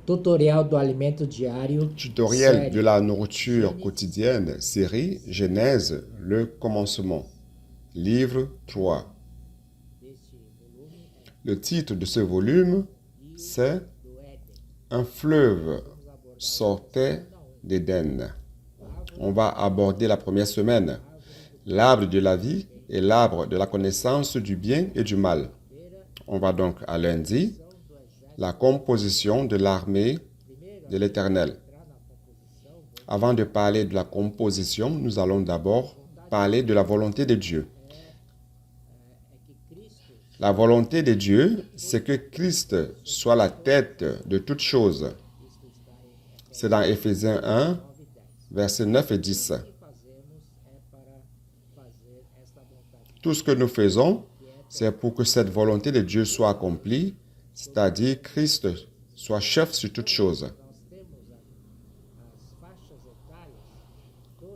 Tutorial do alimento diário, Tutoriel de série la nourriture quotidienne, série Genèse, le commencement, livre 3. Le titre de ce volume, c'est Un fleuve sortait d'Éden. On va aborder la première semaine, l'arbre de la vie et l'arbre de la connaissance du bien et du mal. On va donc à lundi, la composition de l'armée de l'Éternel. Avant de parler de la composition, nous allons d'abord parler de la volonté de Dieu. La volonté de Dieu, c'est que Christ soit la tête de toutes choses. C'est dans Éphésiens 1, versets 9 et 10. Tout ce que nous faisons, c'est pour que cette volonté de Dieu soit accomplie, c'est-à-dire Christ soit chef sur toutes choses.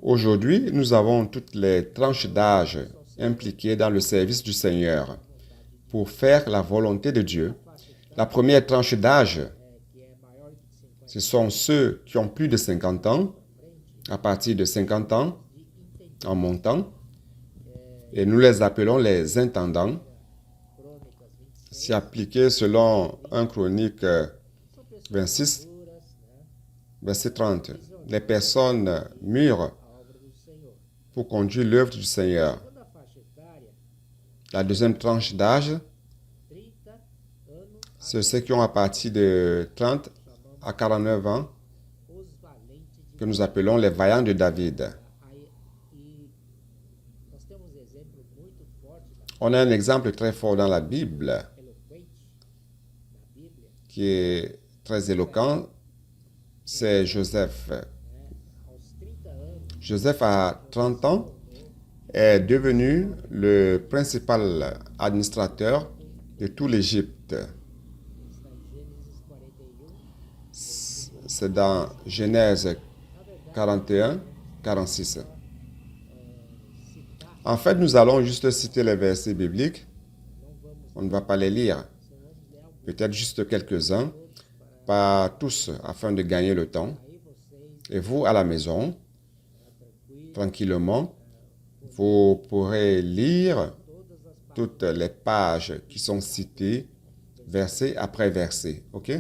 Aujourd'hui, nous avons toutes les tranches d'âge impliquées dans le service du Seigneur pour faire la volonté de Dieu. La première tranche d'âge, ce sont ceux qui ont plus de 50 ans, à partir de 50 ans, en montant, et nous les appelons les intendants. C'est appliqué selon 1 Chronique 26, verset 30. Les personnes mûres pour conduire l'œuvre du Seigneur. La deuxième tranche d'âge, c'est ceux qui ont à partir de 30 à 49 ans, que nous appelons les vaillants de David. On a un exemple très fort dans la Bible, qui est très éloquent, c'est Joseph. Joseph, à 30 ans, est devenu le principal administrateur de tout l'Égypte. C'est dans Genèse 41, 46. En fait, nous allons juste citer les versets bibliques. On ne va pas les lire. Peut-être juste quelques-uns, pas tous, afin de gagner le temps. Et vous, à la maison, tranquillement, vous pourrez lire toutes les pages qui sont citées, verset après verset. OK?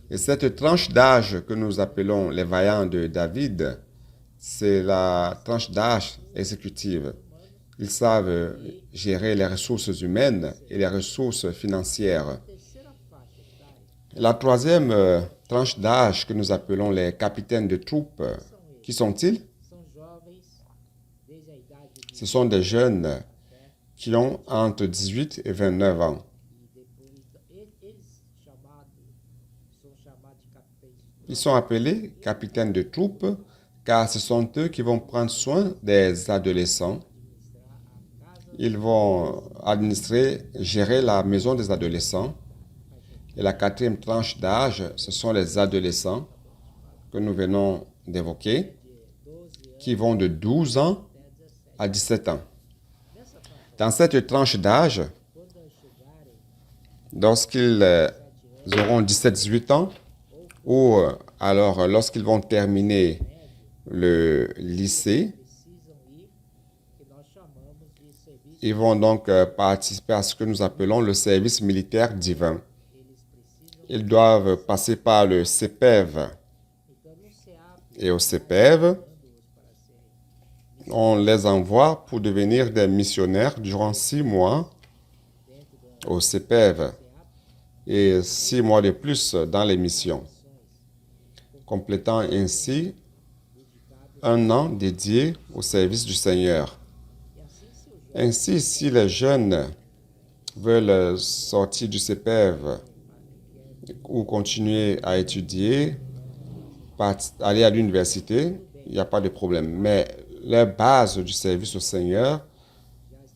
Et cette tranche d'âge que nous appelons les vaillants de David, c'est la tranche d'âge exécutive. Ils savent gérer les ressources humaines et les ressources financières. La troisième tranche d'âge que nous appelons les capitaines de troupes, qui sont-ils? Ce sont des jeunes qui ont entre 18 et 29 ans. Ils sont appelés capitaines de troupes car ce sont eux qui vont prendre soin des adolescents. Ils vont administrer, gérer la maison des adolescents. Et la quatrième tranche d'âge, ce sont les adolescents que nous venons d'évoquer, qui vont de 12 ans à 17 ans. Dans cette tranche d'âge, lorsqu'ils auront 17-18 ans, ou alors lorsqu'ils vont terminer le lycée, ils vont donc participer à ce que nous appelons le service militaire divin. Ils doivent passer par le CPEV. Et au CPEV, on les envoie pour devenir des missionnaires durant 6 mois au CPEV et 6 mois de plus dans les missions, complétant ainsi un an dédié au service du Seigneur. Ainsi, si les jeunes veulent sortir du CPEV ou continuer à étudier, aller à l'université, il n'y a pas de problème. Mais la base du service au Seigneur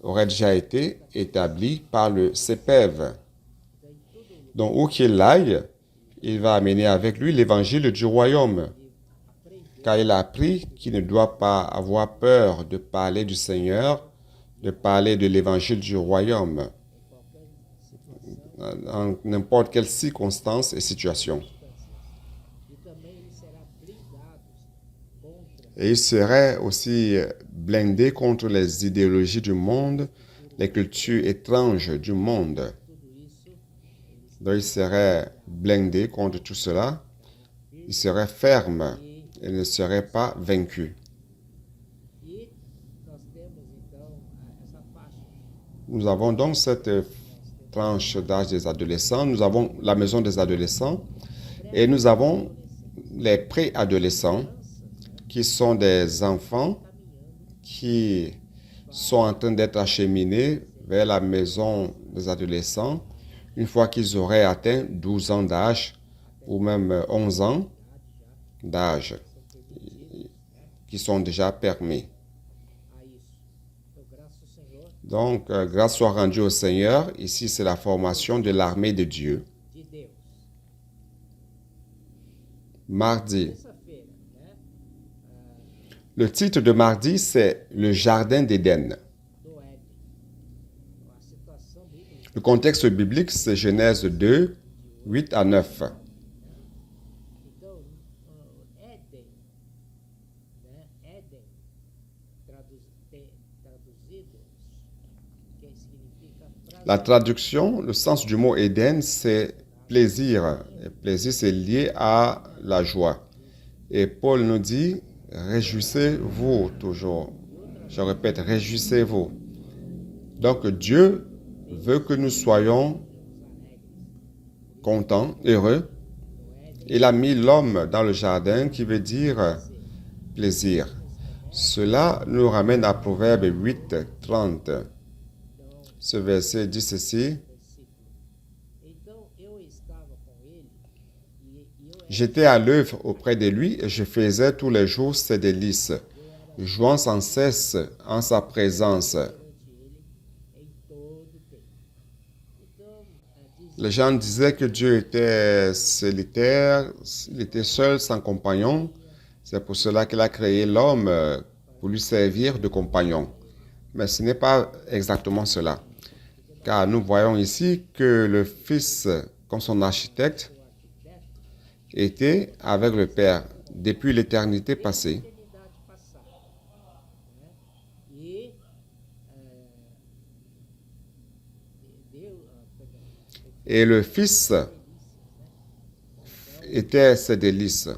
aurait déjà été établie par le CPEV. Donc, où qu'il aille, il va amener avec lui l'évangile du royaume. Car il a appris qu'il ne doit pas avoir peur de parler du Seigneur, de parler de l'évangile du royaume. dans n'importe quelle circonstance et situation. E também ele será blindado contra Et il serait aussi blindé contre les idéologies du monde, les cultures étranges du monde. tudo isso. Donc il serait blindé contre tout cela. Il serait ferme et ne serait pas vaincu. E nós temos então essa faixa. Nous avons donc cette tranche d'âge des adolescents. Nous avons la maison des adolescents et nous avons les préadolescents qui sont des enfants qui sont en train d'être acheminés vers la maison des adolescents une fois qu'ils auraient atteint 12 ans d'âge ou même 11 ans d'âge qui sont déjà permis. A isso. Então, graças ao Senhor Donc, grâce soit rendue au Seigneur. Ici, c'est la formation de l'armée de Dieu. de Deus. Mardi. Terça-feira, né? Le titre de mardi, c'est le Jardin d'Éden. Do Éden. A situação bíblica. Le contexte biblique, c'est Genèse 2, 8 à 9. Então, Éden, né? Éden, traduzido, que significa prazer. La traduction, le sens du mot Éden, c'est plaisir. Et plaisir, c'est lié à la joie. Et Paul nous dit, réjouissez-vous toujours. Je répète, réjouissez-vous. Donc Dieu veut que nous soyons contents, heureux. Il a mis l'homme dans le jardin qui veut dire plaisir. Cela nous ramène à Proverbe 8, 30. Ce verset dit ceci. Então, eu estava com ele e eu era J'étais à l'œuvre auprès de lui et je faisais tous les jours ses délices, jouant sans cesse en sa présence. perante ele em todo o tempo. Então, diz Les gens disaient que Dieu était solitaire, il était seul, sans compagnon. C'est pour cela qu'il a créé l'homme pour lui servir de compagnon. Mais ce n'est pas exactement cela. Car nous voyons ici que le Fils, comme son architecte, était avec le Père depuis l'éternité passée. eternidade passada. Né? E Et le Fils était ses délices.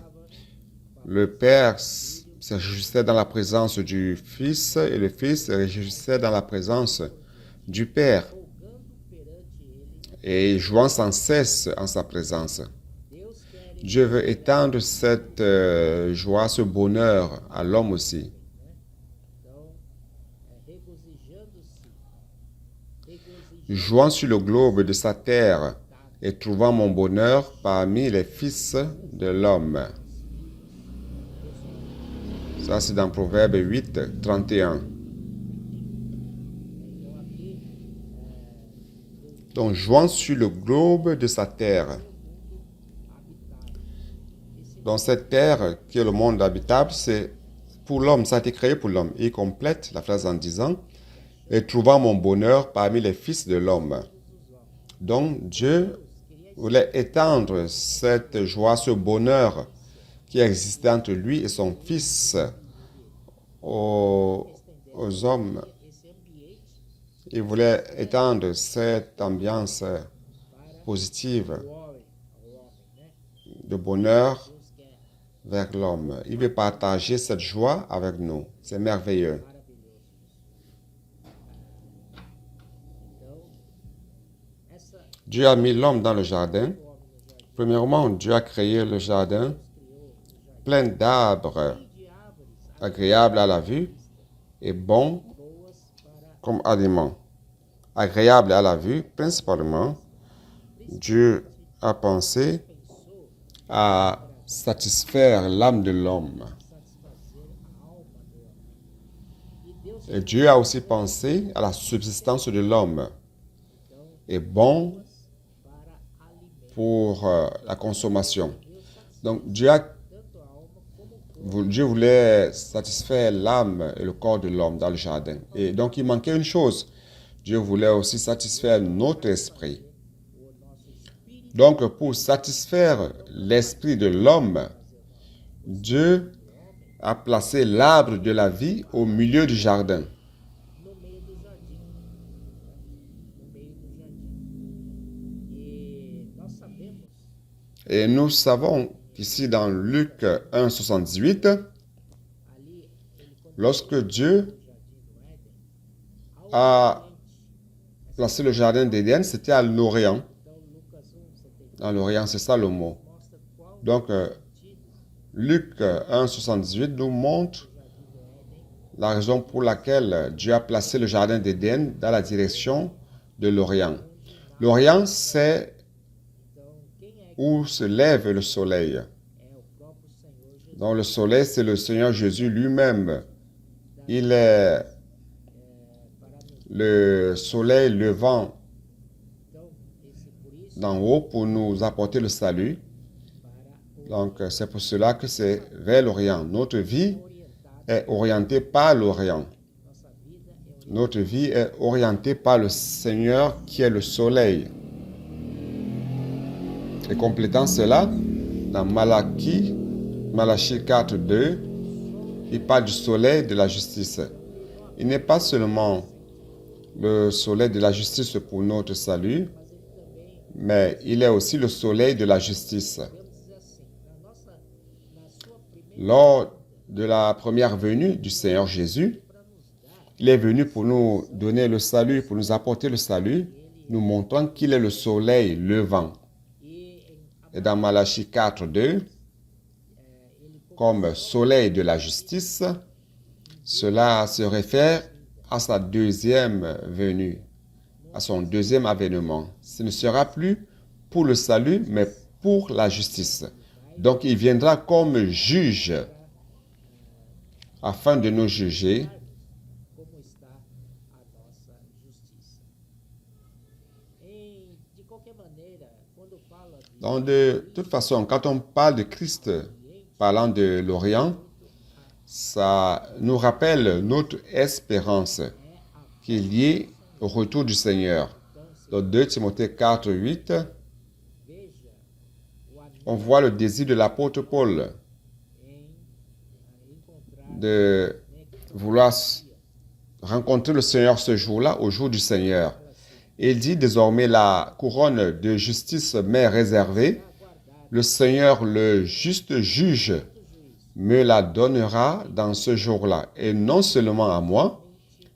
Le Père se réjouissait dans la présence du Fils et le Fils se réjouissait dans la présence du Père folgando perante ele, et jouant sans cesse en sa présence. Deus quer Dieu veut étendre cette joie, ce bonheur à l'homme aussi. então regozijando-se, Jouant sur le globe de sa terre et trouvant mon bonheur parmi les fils de l'homme. Ça, c'est dans Proverbe 8, 31. Então aqui Donc, jouant sur le globe de sa terre. habitado. Donc, cette terre qui est le monde habitable, c'est pour l'homme, ça a été créé pour l'homme. Il complète la phrase en disant « Et trouvant mon bonheur parmi les fils de l'homme ». Donc, Dieu voulait étendre cette joie, ce bonheur qui existait entre lui et son fils aux hommes. Esse ambiente Il voulait étendre cette ambiance positive ao homem, né? de bonheur Deus quer vers l'homme. Il veut partager cette joie avec nous. C'est merveilleux. maravilhoso isso. Então, essa Dieu a mis l'homme dans le jardin. homem no jardim Premièrement, Dieu a créé le jardin criou o jardim plein d'arbres de árvores agréables à la vue et bons boas para comme aliments. Agréables à la vue, principalement, Dieu a pensé pensou à satisfaire l'âme de l'homme. satisfazer a alma do homem. E Deus Et Dieu a aussi pensé à la subsistance de l'homme et bon para alimento pour la consommation. Donc Dieu, tanto a alma como o corpo. Dieu voulait satisfaire l'âme et le corps de l'homme dans le jardin. Et donc il manquait une chose. Dieu voulait aussi satisfaire notre esprit. O Donc, pour satisfaire l'esprit de l'homme, Dieu a placé l'arbre de la vie au milieu du jardin. no meio do jardim, no meio do jardim. E nós sabemos, Et nous savons qu'ici dans Luc 1, 78, ali, ele quando lorsque Dieu no jardim do Éden, a ao oriente, placé le jardin d'Éden, c'était à l'Orient. então Lucas 1, 78, Dans l'Orient, c'est ça le mot. mostra qual Donc, sentido Luc 1, 78 nous montre o jardim do Éden, la raison pour laquelle Dieu a placé le jardin d'Éden dans la direction de l'Orient. L'Orient, c'est então quem é où se lève le soleil. é o próprio Senhor Jesus. Donc, le soleil, c'est le Seigneur Jésus lui-même. Il est Para nos, le soleil levant então, por isso, d'en haut pour nous apporter le salut. para o Donc, c'est pour cela que c'est vers l'Orient. Notre vie orientado, est orientée par l'Orient. nossa vida é orientada. Notre vie est orientée par le Seigneur qui est le soleil. Et complétant cela, dans Malachie 4, 2, il parle du soleil de la justice. Il n'est pas seulement le soleil de la justice pour notre salut, mais il est aussi le soleil de la justice. Deus diz assim, na sua primeira Lors de la première venue du Seigneur Jésus, para nos dar, il est venu pour nous donner le salut, pour nous apporter le salut, nous montrant qu'il est le soleil levant. e Et dans Malachie 4, 2, ele comme soleil de la justice, cela se réfère à sa deuxième venue, à son deuxième avènement. Ce ne sera plus pour le salut, mais pour la justice. Donc il viendra comme juge afin de nous juger. como está a nossa justiça. De qualquer maneira, quando fala de Donc de toute façon, quand on parle de Christ parlant de l'Orient, ça nous rappelle notre espérance qui est liée au retour du Seigneur. Dans 2 Timothée 4, 8, veja o anel on voit le désir de l'apôtre Paul em encontrar de vouloir rencontrer le Seigneur ce jour-là, au jour du Seigneur. Et il dit désormais la couronne de justice m'est réservée. Le Seigneur, le juste juge, me la donnera dans ce jour-là. Et non seulement à moi,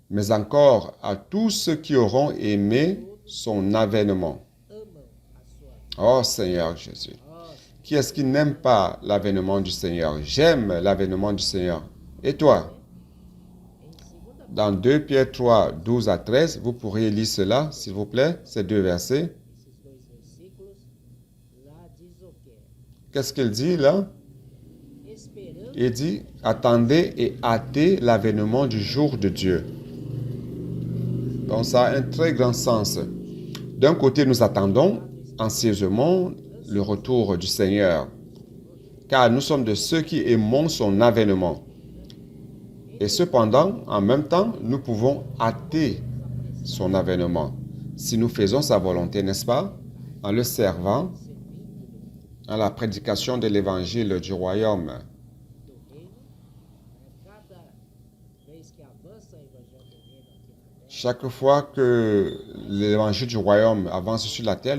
mais encore à tous ceux qui auront aimé son avènement. amam a sua Oh Seigneur Jésus. Qui est-ce qui n'aime pas l'avènement du Seigneur? J'aime l'avènement du Seigneur. Et toi? em 2 Dans 2 Pierre 3, 12 à 13, vous pourriez lire cela, s'il vous plaît, ces deux versets. esses dois versículos, lá diz o quê? Qu'est-ce qu'il dit là? Esperando Il dit, attendez et hâtez l'avènement du jour de Dieu. Donc ça a un très grand sens. D'un côté, nous attendons anxieusement le retour du Seigneur, car nous sommes de ceux qui aimons son avènement. Et cependant, en même temps, nous pouvons hâter son avènement. Si nous faisons sa volonté, n'est-ce pas? En le servant, à la prédication de l'évangile du royaume. do reino, cada vez que avança o evangelho do reino aqui na terra, Chaque fois que l'évangile du royaume avance sur la terre,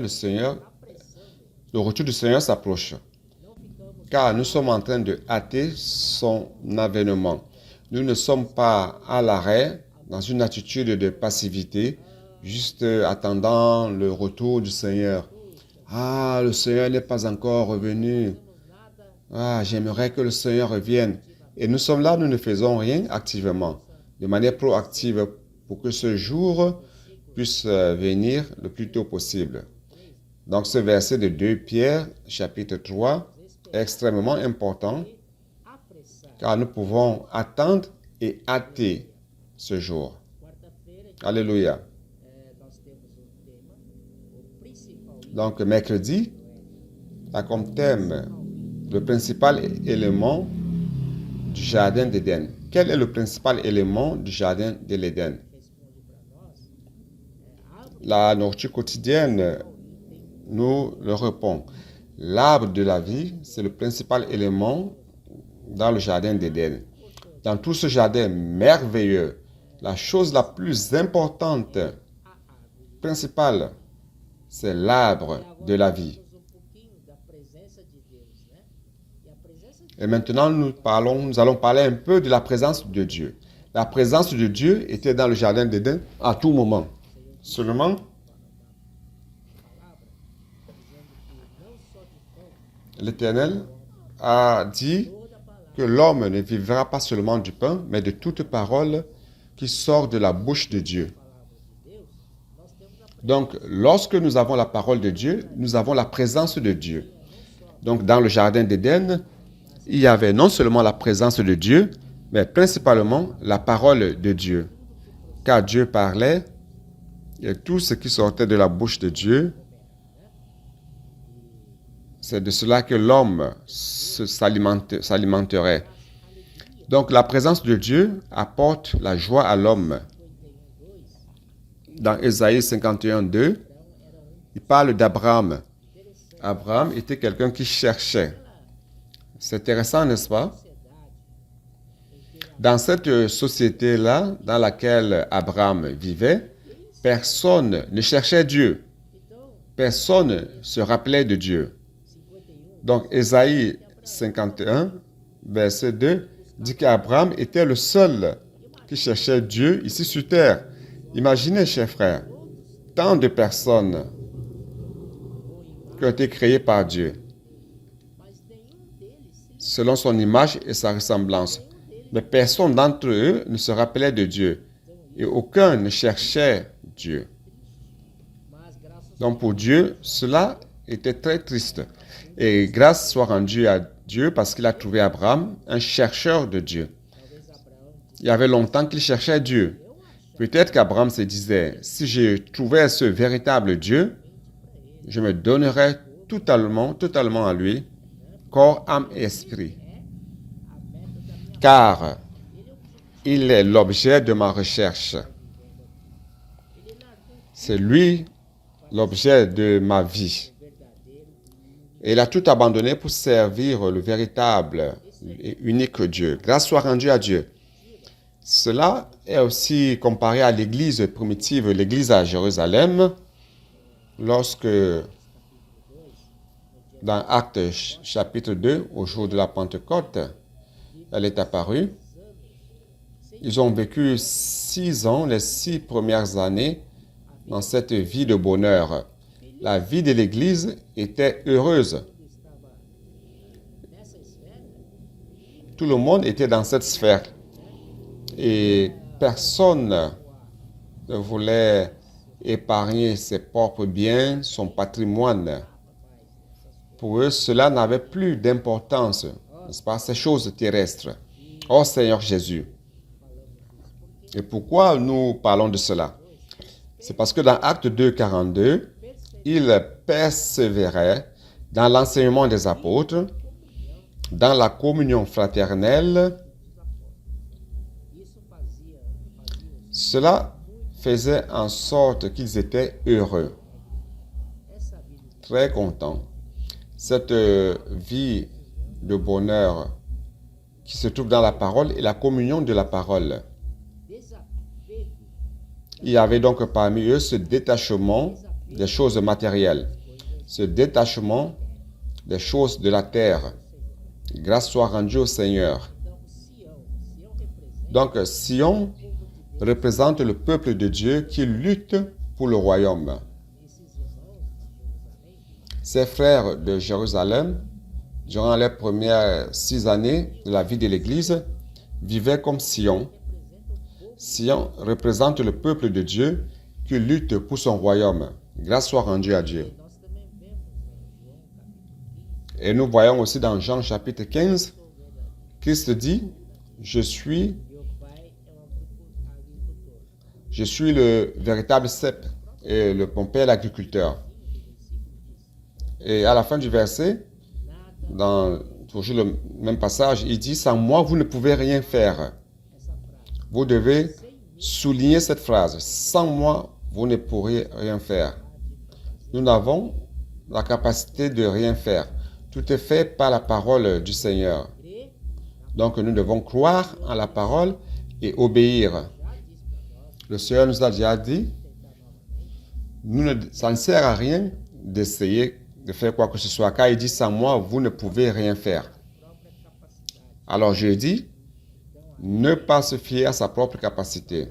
le retour du Seigneur s'approche. não ficamos Car nous sommes en train de hâter son avènement. Nous ne sommes pas à l'arrêt, dans une attitude de passivité, juste attendant le retour du Seigneur. Ah, le Seigneur n'est pas encore revenu. Ah, j'aimerais que le Seigneur revienne. Et nous sommes là, nous ne faisons rien activement, de manière proactive pour que ce jour puisse venir le plus tôt possible. Donc ce verset de 2 Pierre, chapitre 3, est extrêmement important, apressar. car nous pouvons attendre et hâter ce jour. Quarta-feira, Alléluia. nós temos tema, o principal Donc mercredi a comme thème le principal élément du jardin d'Éden. Quel est le principal élément du jardin de l'Éden? responde para nós, a árvore La nourriture quotidienne nous le répond. L'arbre de la vie, c'est le principal élément dans le jardin d'Éden. Dans tout ce jardin merveilleux, la chose la plus importante, principale, c'est l'arbre de la vie. Et maintenant, nous allons parler un peu de la présence de Dieu. La présence de Dieu était dans le jardin d'Éden à tout moment. Seulement, l'Éternel a dit que l'homme ne vivra pas seulement du pain, mais de toute parole qui sort de la bouche de Dieu. Donc, lorsque nous avons la parole de Dieu, nous avons la présence de Dieu. Donc, dans le jardin d'Éden, il y avait non seulement la présence de Dieu, mais principalement la parole de Dieu. Car Dieu parlait, et tout ce qui sortait de la bouche de Dieu, c'est de cela que l'homme s'alimenterait. Donc, la présence de Dieu apporte la joie à l'homme. Dans Ésaïe 51, 2, il parle d'Abraham. Abraham était quelqu'un qui cherchait. C'est intéressant, n'est-ce pas? Dans cette société-là, dans laquelle Abraham vivait, personne ne cherchait Dieu. Personne ne se rappelait de Dieu. Donc, Ésaïe 51, verset 2, dit qu'Abraham était le seul qui cherchait Dieu ici sur terre. Imaginez, chers frères, tant de personnes qui ont été créées par Dieu, selon son image et sa ressemblance. Mais personne d'entre eux ne se rappelait de Dieu et aucun ne cherchait Dieu. Donc pour Dieu, cela était très triste. Et grâce soit rendue à Dieu parce qu'il a trouvé Abraham, un chercheur de Dieu. Il y avait longtemps qu'il cherchait Dieu. Peut-être qu'Abraham se disait, si je trouvais ce véritable Dieu, je me donnerais totalement à lui, corps, âme et esprit. Car il est l'objet de ma recherche. C'est lui l'objet de ma vie. Et il a tout abandonné pour servir le véritable et unique Dieu. Grâce soit rendue à Dieu. Cela est aussi comparé à l'église primitive, l'église à Jérusalem, lorsque, dans Actes chapitre 2, au jour de la Pentecôte, elle est apparue. Ils ont vécu 6 ans, les 6 premières années, dans cette vie de bonheur. La vie de l'Église était heureuse. Tout le monde était dans cette sphère. Et personne ne voulait épargner ses propres biens, son patrimoine. Pour eux, cela n'avait plus d'importance, n'est-ce pas, ces choses terrestres. Oh Seigneur Jésus. Et pourquoi nous parlons de cela? C'est parce que dans Acte 2, 42, il persévérait dans l'enseignement des apôtres, dans la communion fraternelle. Cela faisait en sorte qu'ils étaient heureux, très contents. Cette vie de bonheur qui se trouve dans la parole et la communion de la parole. Il y avait donc parmi eux ce détachement des choses matérielles, ce détachement des choses de la terre. Grâce soit rendue au Seigneur. Donc, Sion représente le peuple de Dieu qui lutte pour le royaume. Ces frères de Jérusalem, durant les premières 6 années de la vie de l'Église, vivaient comme Sion. Sion représente le peuple de Dieu qui lutte pour son royaume. Grâce soit rendue à Dieu. Et nous voyons aussi dans Jean chapitre 15, Christ dit, je suis le véritable cep et mon père l'agriculteur. Et à la fin du verset, dans toujours le même passage, il dit, sans moi, vous ne pouvez rien faire. Vous devez souligner cette phrase, sans moi, vous ne pourrez rien faire. Nous n'avons la capacité de rien faire. Tout est fait par la parole du Seigneur. crer Donc nous devons croire en la parole et obéir. já disse para nós, Le Seigneur nous a déjà dit, tentar novamente. ça ne sert à rien d'essayer de faire quoi que ce soit. Car il dit, sans moi, vous ne pouvez rien faire. Própria capacidade. Alors je dis, ne pas se fier à sa propre capacité.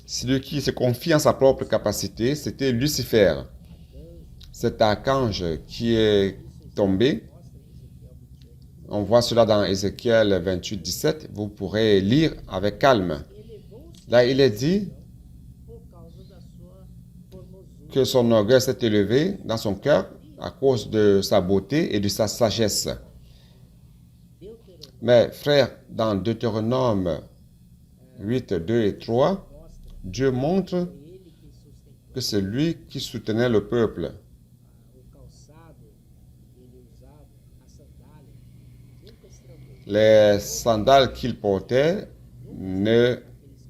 Celui qui se confie en sa propre capacité, c'était Lucifer. Cet archange qui est tombé. On voit cela dans Ézéchiel 28, 17. Vous pourrez lire avec calme. Elevou-se Là, il est dit por causa da sua formosura. que son orgueil s'est élevé dans son cœur à cause de sa beauté et de sa sagesse. Deuteronômio Mais frère, dans Deutéronome 8, 2 et 3, mostra Dieu montre que ele que sustentou que c'est lui qui soutenait le peuple. o calçado, ele usava a sandália, nunca estragou. Les sandales qu'il portait ne Aqueles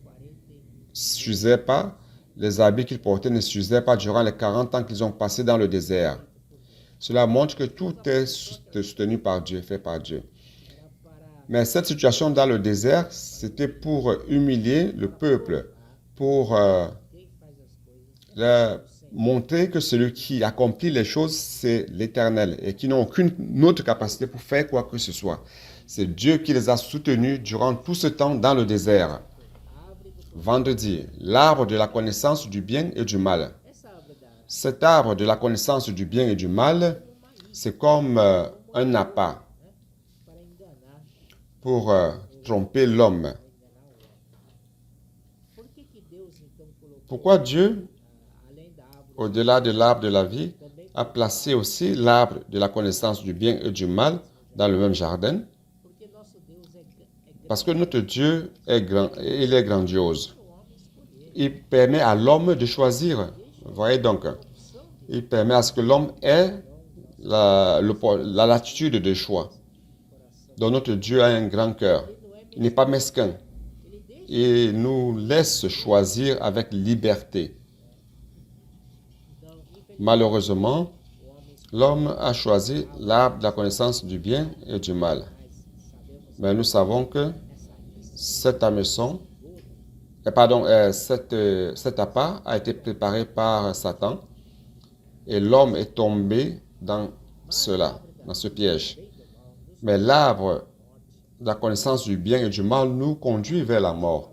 40 s'usaient pas, les habits qu'il portait ne s'usaient pas durant les 40 ans qu'ils ont passé dans le désert. Cela montre que tout est soutenu par Dieu, fait par Dieu. era para Mais cette situation dans le désert, c'était pour humilier le peuple, pour quem faz as coisas leur montrer que celui qui accomplit les choses, c'est l'Éternel et qui n'ont aucune autre capacité pour faire quoi que ce soit. C'est Dieu qui les a soutenus durant tout ce temps dans le désert. árvore do Vendredi, l'arbre de la connaissance du bien et du mal. essa árvore da Cet arbre de la connaissance du bien et du mal, c'est comme un appât para enganar, pour tromper l'homme. para enganar o homem. Por que Deus então colocou Pourquoi Dieu, além da árvore au-delà de l'arbre de la vie, a placé aussi l'arbre de la connaissance du bien et du mal dans le même jardin? porque nosso Deus é grande Parce que notre Dieu est grand, il est grandiose. para o homem escolher. Il permet à l'homme de choisir. Vous voyez donc, il permet à ce que l'homme ait la latitude de choix. Donc notre Dieu a un grand cœur. Il n'est pas mesquin. Ele deixa, Il nous laisse choisir avec liberté. então, infelizmente, Malheureusement, o homem escolhe, l'homme a choisi l'arbre de la connaissance du bien et du mal. mas sabemos Mais nous savons que essa cet hameçon, cet appât a été préparé par Satan et l'homme est tombé dans cela, dans ce piège. Mais l'arbre de la connaissance du bien et du mal nous conduit vers la mort.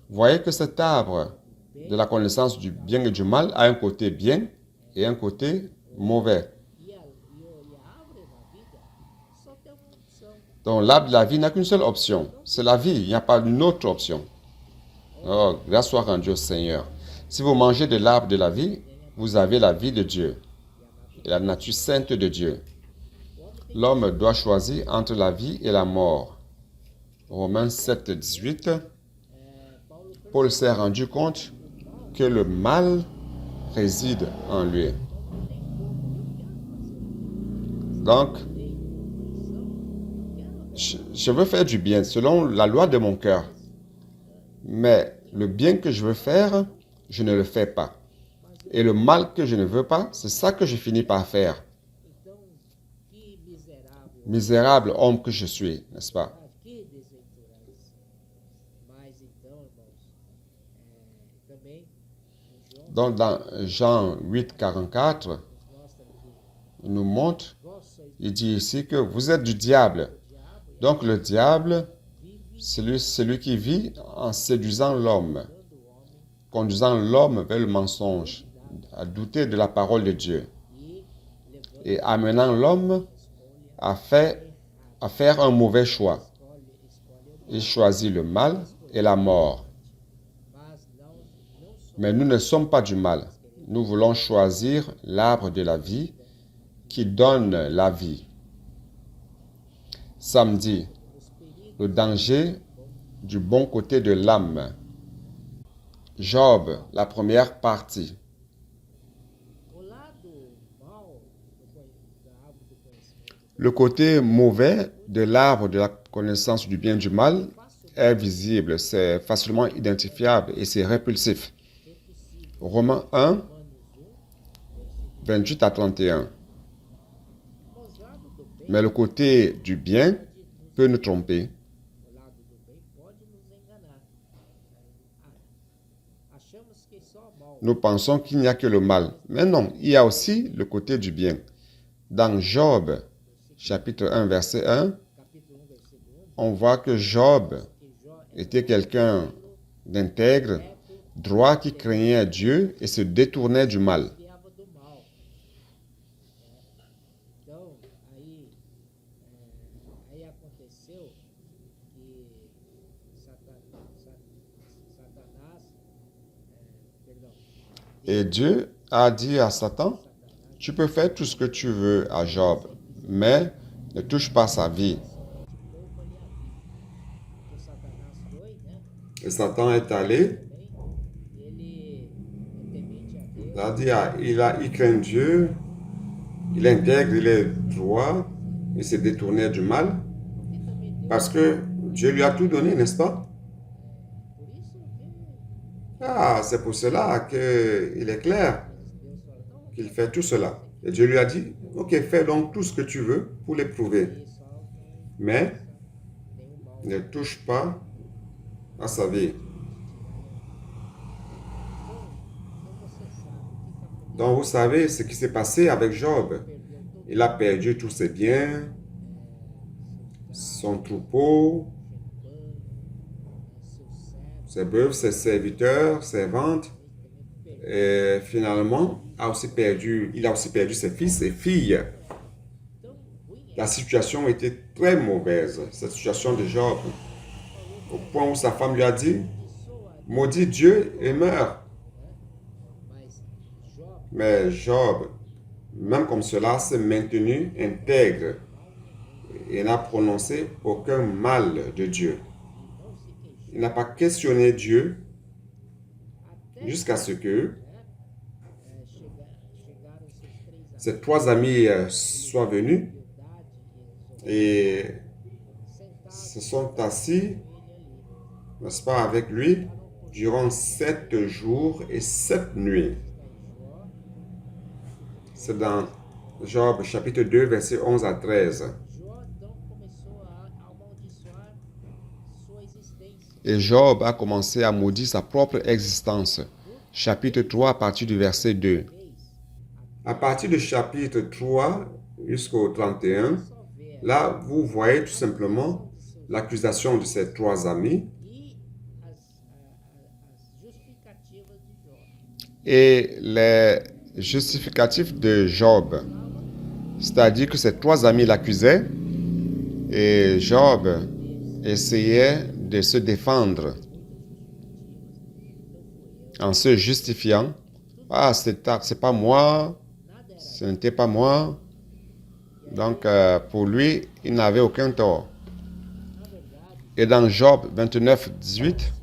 Voyez que cet arbre de la connaissance du bien et du mal a un côté bien et un côté mauvais. e a árvore da vida só tem uma opção. Donc l'arbre de la vie n'a qu'une seule option, c'est la vie, il n'y a pas d'une autre option. Oh, grâce soit rendue au Seigneur. Si vous mangez de l'arbre de la vie, vous avez la vie de Dieu et la nature sainte de Dieu. L'homme doit choisir entre la vie et la mort. Romains 7, 18. Paul s'est rendu compte que le mal réside en lui. Donc, je veux faire du bien selon la loi de mon cœur. Mais le bien que je veux faire, je ne le fais pas. Et le mal que je ne veux pas, c'est ça que je finis par faire. Então, que miserável, Misérable homme que je suis, n'est-ce pas? que desventuroso. Mas então, irmãos, também em João Donc dans Jean 8, 44, mostra que nous montre, vós sois il dit ici que vous êtes du diable. do diabo Donc le diable, vive c'est celui qui vit en séduisant l'homme, dando o homem conduisant l'homme vers le mensonge, à douter de la parole de Dieu e levando et amenant l'homme escolha, à faire un mauvais choix. escolhe Il choisit le mal et la mort. mas não somos Mais nous ne sommes pas du mal. Nous voulons choisir l'arbre de la vie qui donne la vie. Samedi, os perigos le danger du bon côté de l'âme. Job, la première partie. o lado mal da árvore do conhecimento Le côté mauvais de l'arbre de la connaissance du bien et du mal est visible, c'est facilement identifiable et c'est répulsif. Romains 1, 28 à 31. esse lado do bem Mais le côté du bien peut nous tromper. o lado do bem pode nos enganar. Achamos que só o mal. Nous pensons qu'il n'y a que le mal. Mais non, il y a aussi le côté du bien. Dans Job, chapitre 1, verset 1, Capítulo 1, versículo 1, on voit que Job que Jó était quelqu'un d'intègre, droit, qui craignait Dieu et se détournait du mal. desviava do mal. Então, aí aconteceu que Satanás, perdão, Et Dieu a dit à Satan, tu peux faire tout ce que tu veux à Job, mais ne touche pas sa vie. poupa-lhe a vida. Que Satanás foi, né? Et Satan est allé, Ele é temente a Deus, il a dit, il craint Dieu, il est intègre, il est droit, il s'est détourné du mal, e também Deus. parce que Dieu lui a tout donné, n'est-ce pas? Por isso que Ah, c'est pour cela qu'il est clair Deus fala, então, qu'il fait tout cela. Et Dieu lui a dit, ok, fais donc tout ce que tu veux pour l'éprouver, só não mais nenhum mal. ne touche pas à sa vie. Então você sabe o que aconteceu. Donc vous savez ce qui s'est passé avec Job. Perdeu todo Il a perdu tous ses biens, son troupeau, seu servo, ses bœufs, ses serviteurs, servantes. Et finalement, il a aussi perdu ses fils et filles. tão ruim é La situation était très mauvaise, cette situation de Job, au point où sa femme lui a dit, soa, maudit Dieu et meurt. mas Jó Mais Job, même comme cela, s'est maintenu intègre et n'a prononcé aucun mal de Dieu. não se queixou Il n'a pas questionné Dieu até jusqu'à ce que chegaram seus três amigos ses trois amis soient venus de humildade et sentados se sont assis, ele ali. n'est-ce pas, avec lui durant 7 jours et 7 nuits. Está em Jó. C'est dans Job chapitre 2, versets 11 à 13. Jó então começou a amaldiçoar sua existência. Et Job a commencé à maudire sa propre existence. Chapitre 3 à partir du verset 2. À partir du chapitre 3 jusqu'au 31, Só ver là, vous voyez tout simplement l'accusation de ses trois amis e as justificativas de Jó. et les justificatifs de Job. C'est-à-dire que ses trois amis l'accusaient et Job essayait de se défendre en se justifiant. Ah, c'est pas moi, Nada era ce n'était pas moi. Donc, pour lui, il n'avait aucun tort. na verdade Et dans Job 29, 18, justificativas,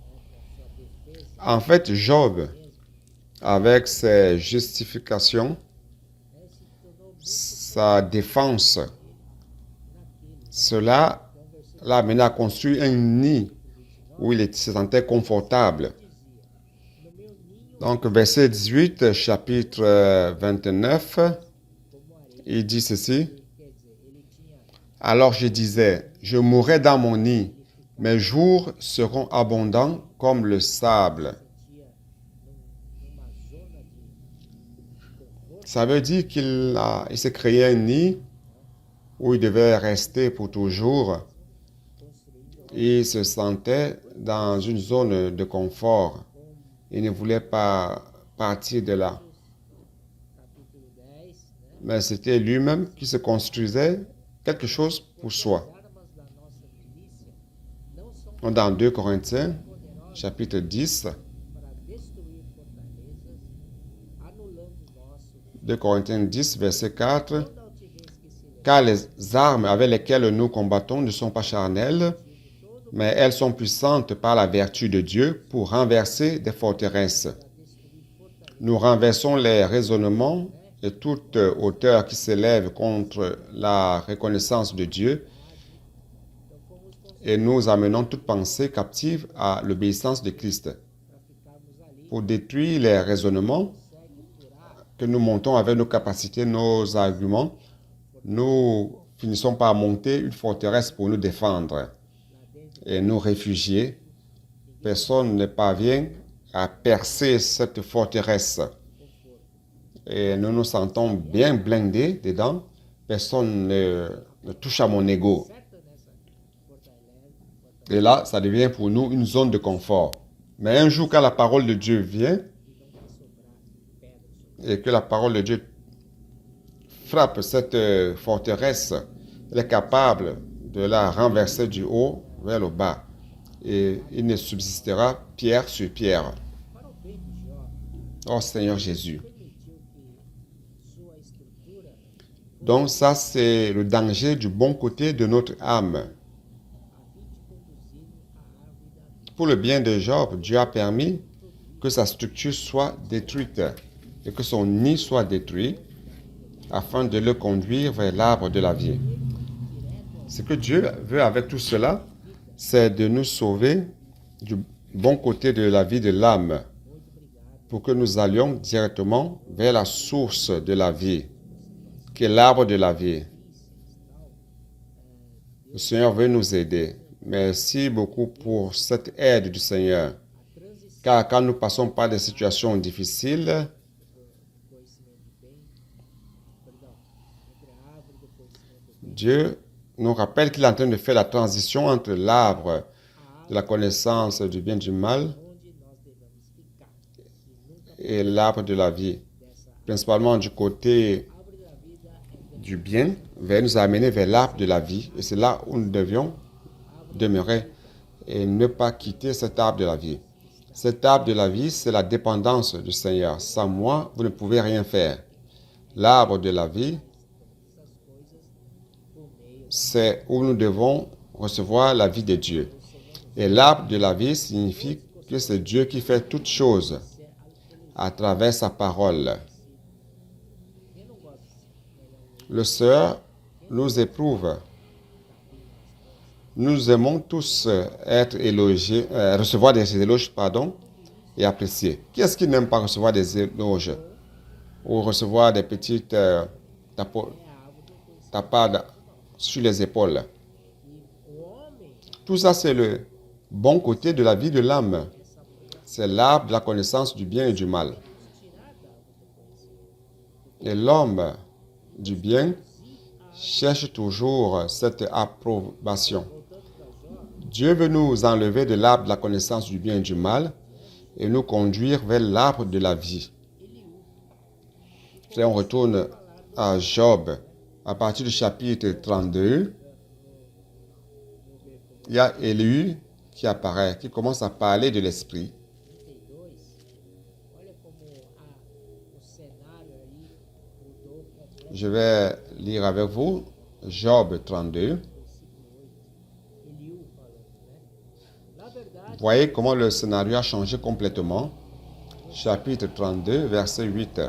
com sua defesa en fait, Job, avec ses justifications, se tornou sa défense, naquele. cela l'a amené à construire un nid où il se sentait confortable. Dizia, no meu ninho Donc, verset 18, chapitre 29, como areia. il dit ceci. Quer dizer, ele tinha Alors je disais, je mourrai dans mon nid, mes jours seront abondants comme le sable. sentia numa zona de conforto, Ça veut dire il s'est créé un nid où il devait rester pour toujours. construindo Il se sentait dans une zone de confort. Il ne voulait pas partir de là. capítulo 10, né? Mais c'était lui-même qui se construisait quelque chose pour soi. As armas da nossa milícia não são Dans 2 Corinthiens, poderosas chapitre 10, para destruir fortalezas, anulando nosso 2 Corinthiens 10, verset 4. toda altivez que se levanta Car les armes avec lesquelles nous combattons ne sont pas charnelles, de todo mais elles sont puissantes par la vertu de Dieu pour renverser des forteresses. para destruir fortalezas. Nous renversons les raisonnements et toute hauteur qui s'élève contre la reconnaissance de Dieu Então fomos et nous amenons toute pensée captive à l'obéissance de Christ. para ficarmos ali, Pour détruire les raisonnements, consegue furar que nous montons avec nos capacités, nos arguments, nous finissons par monter une forteresse pour nous défendre. Et nos réfugiés, personne ne parvient à percer cette forteresse. Et nous nous sentons bien blindés dedans. Personne ne touche à mon ego. Et là, ça devient pour nous une zone de confort. Mais un jour, quand la parole de Dieu vient, et que la parole de Dieu frappe cette forteresse, elle est capable de la renverser du haut vers le bas. Et il ne subsistera pierre sur pierre. Oh Seigneur Jésus. Donc ça, c'est le danger du bon côté de notre âme. Pour le bien de Job, Dieu a permis que sa structure soit détruite et que son nid soit détruit afin de le conduire vers l'arbre de la vie. Ce que Dieu veut avec tout cela, c'est de nous sauver du bon côté de la vie de l'âme pour que nous allions directement vers la source de la vie, qui est l'arbre de la vie. Le Seigneur veut nous aider. Merci beaucoup pour cette aide du Seigneur. Car quand nous passons par des situations difficiles, Dieu nous rappelle qu'il est en train de faire la transition entre l'arbre de la connaissance du bien et du mal et l'arbre de la vie. Principalement du côté du bien, vers nous amener vers l'arbre de la vie. Et c'est là où nous devions demeurer et ne pas quitter cet arbre de la vie. Cet arbre de la vie, c'est la dépendance du Seigneur. Sans moi, vous ne pouvez rien faire. L'arbre de la vie, c'est où nous devons recevoir la vie de Dieu. Et l'arbre de la vie signifie que c'est Dieu qui fait toutes choses à travers sa parole. Le Seigneur nous éprouve. Nous aimons tous être élogiés, recevoir des éloges, et appréciés. Qui est-ce qui n'aime pas recevoir des éloges ou recevoir des petites tapades sur les épaules? Tout ça, c'est le bon côté de la vie de l'âme. C'est l'arbre de la connaissance du bien et du mal. Et l'homme du bien cherche toujours cette approbation. Dieu veut nous enlever de l'arbre de la connaissance du bien et du mal et nous conduire vers l'arbre de la vie. Et on retourne à Job, à partir du chapitre 32. Il y a Élie qui apparaît, qui commence à parler de l'esprit. Je vais lire avec vous Job 32. Voyez comment le scénario a changé complètement. Chapitre 32, verset 8.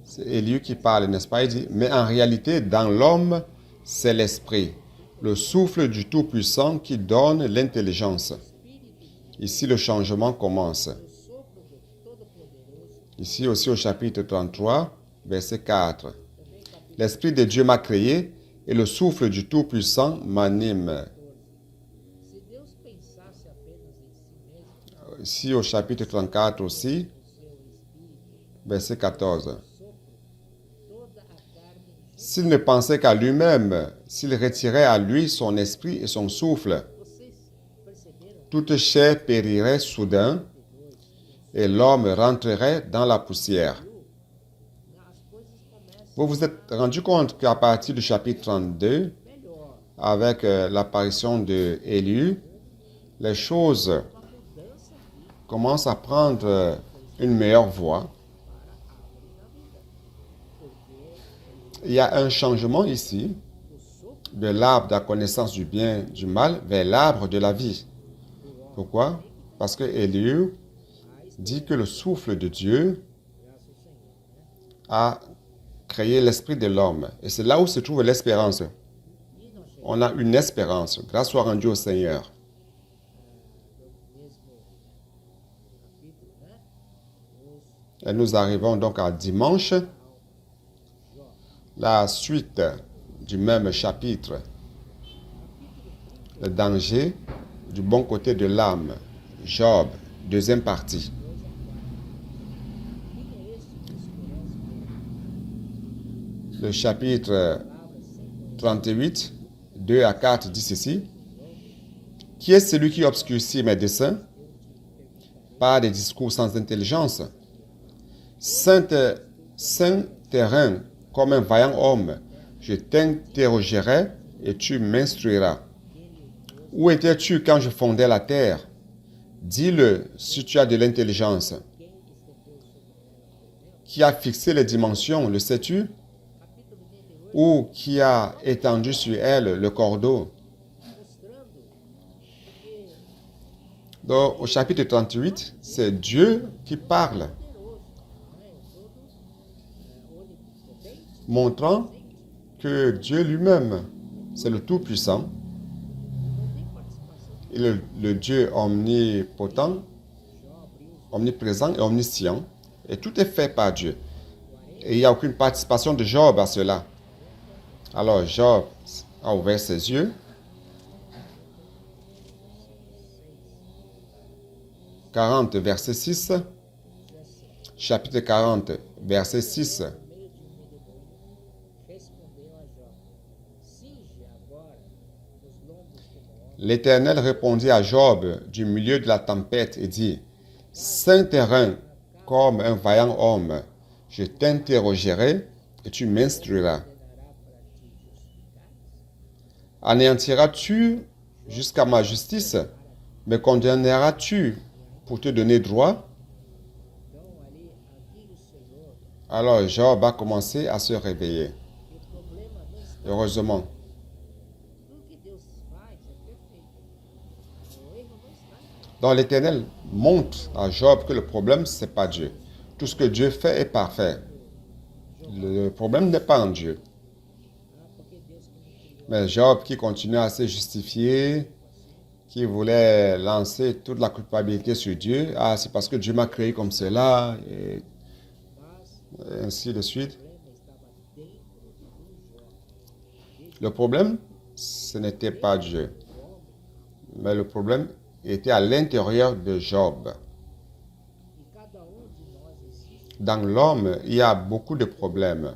C'est Élie qui parle, n'est-ce pas? Il dit, mais en réalité, dans l'homme, c'est l'esprit, le souffle du Tout-Puissant qui donne l'intelligence. Ici, le changement commence. Ici aussi au chapitre 33, verset 4. L'Esprit de Dieu m'a créé et le souffle du Tout-Puissant m'anime. Ici au chapitre 34 aussi, verset 14. S'il ne pensait qu'à lui-même, s'il retirait à lui son esprit et son souffle, toute chair périrait soudain et l'homme rentrerait dans la poussière. Vous vous êtes rendu compte qu'à partir du chapitre 32, avec l'apparition d'Élie, les choses commencent à prendre une meilleure voie. Il y a un changement ici de l'arbre de la connaissance du bien et du mal vers l'arbre de la vie. Pourquoi? Parce que Élie dit que le souffle de Dieu a créé l'esprit de l'homme. Et c'est là où se trouve l'espérance. On a une espérance. Grâce soit rendue au Seigneur. Et nous arrivons donc à dimanche, la suite du même chapitre, le danger du bon côté de l'âme, Job, deuxième partie. Le chapitre 38, 2 à 4 dit ceci. Qui est celui qui obscurcit mes desseins par des discours sans intelligence? Saint terrain, comme un vaillant homme, je t'interrogerai et tu m'instruiras. Où étais-tu quand je fondais la terre? Dis-le si tu as de l'intelligence. Qui a fixé les dimensions, le sais-tu? Ou qui a étendu sur elle le cordeau? Donc, au chapitre 38, c'est Dieu qui parle, montrant que Dieu lui-même, c'est le Tout-Puissant, il est le Dieu omnipotent, omniprésent et omniscient, et tout est fait par Dieu. Et il n'y a aucune participation de Job à cela. Alors Job a ouvert ses yeux. 40, verset 6. Chapitre 40, verset 6. L'Éternel répondit à Job du milieu de la tempête et dit, « Saint terrain, comme un vaillant homme, je t'interrogerai et tu m'instruiras. Anéantiras-tu jusqu'à ma justice? Me condamneras-tu pour te donner droit? » Alors Job a commencé à se réveiller. Heureusement. Donc l'Éternel montre à Job que le problème, ce n'est pas Dieu. Tout ce que Dieu fait est parfait. Le problème n'est pas en Dieu. Mais Job qui continue à se justifier, qui voulait lancer toute la culpabilité sur Dieu. Ah, c'est parce que Dieu m'a créé comme cela, et ainsi de suite. Le problème, ce n'était pas Dieu. Mais le problème était à l'intérieur de Job. Dans l'homme, il y a beaucoup de problèmes.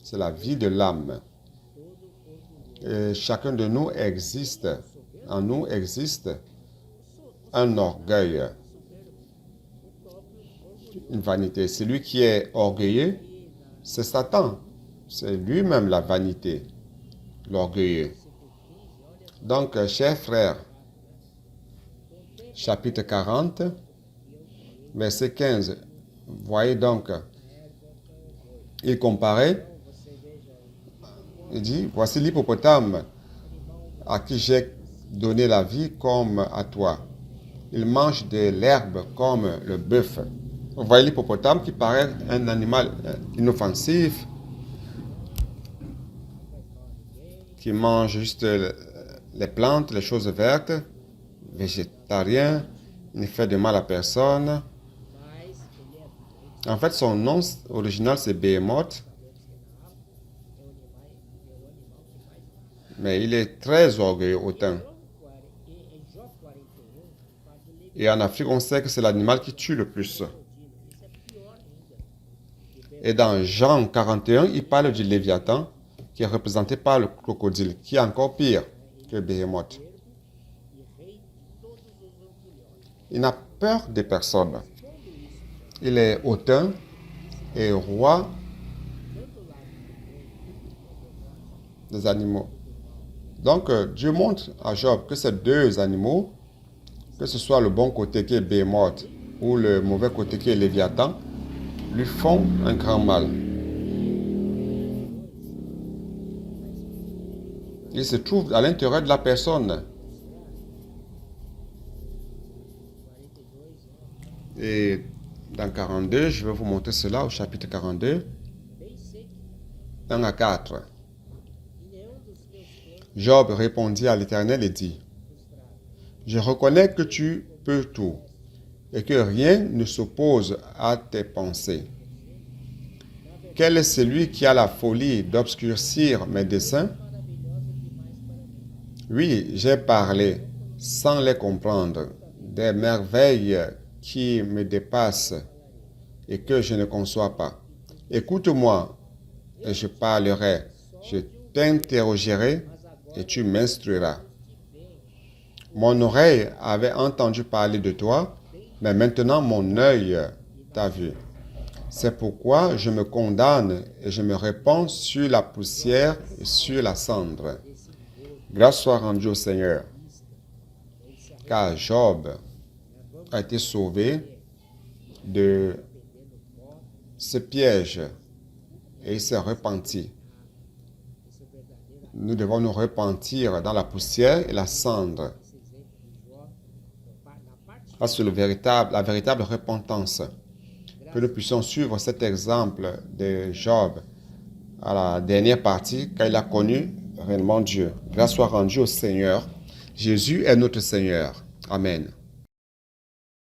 C'est la vie de l'âme. Et chacun de nous existe, en nous existe un orgueil, une vanité. Celui qui est orgueilleux, c'est Satan. C'est lui-même la vanité, l'orgueilleux. Donc, chers frères, chapitre 40, verset 15. Voyez donc, il comparait, il dit, voici l'hippopotame à qui j'ai donné la vie comme à toi. Il mange de l'herbe comme le bœuf. Vous voyez l'hippopotame qui paraît un animal inoffensif, qui mange juste les plantes, les choses vertes, végétarien, il ne fait de mal à personne. En fait, son nom original, c'est Behemoth. Mais il est très orgueilleux, hautain. Et en Afrique, on sait que c'est l'animal qui tue le plus. Et dans Jean 41, il parle du Léviathan, qui est représenté par le crocodile, qui est encore pire que Behemoth. Il n'a peur de personne. Il est hautain et roi des animaux. Donc, Dieu montre à Job que ces deux animaux, que ce soit le bon côté qui est Behemoth ou le mauvais côté qui est Léviathan, lui font un grand mal. Il se trouve à l'intérieur de la personne. Et dans 42, je vais vous montrer cela au chapitre 42, 1 à 4. Job répondit à l'Éternel et dit, « Je reconnais que tu peux tout et que rien ne s'oppose à tes pensées. quel est celui qui a la folie d'obscurcir mes desseins? Oui, j'ai parlé sans les comprendre, des merveilles qui me dépassent et que je ne conçois pas. Écoute-moi et je parlerai, je t'interrogerai et tu m'instruiras. Mon oreille avait entendu parler de toi, mais maintenant mon œil t'a vu. C'est pourquoi je me condamne et je me répands sur la poussière et sur la cendre. Grâce soit rendue au Seigneur, car Job a été sauvé de ce piège et il s'est repenti. Nous devons nous repentir dans la poussière et la cendre. C'est la véritable repentance. Que nous puissions suivre cet exemple de Job à la dernière partie, quand il a connu réellement Dieu. Grâce soit rendue au Seigneur. Jésus est notre Seigneur. Amen.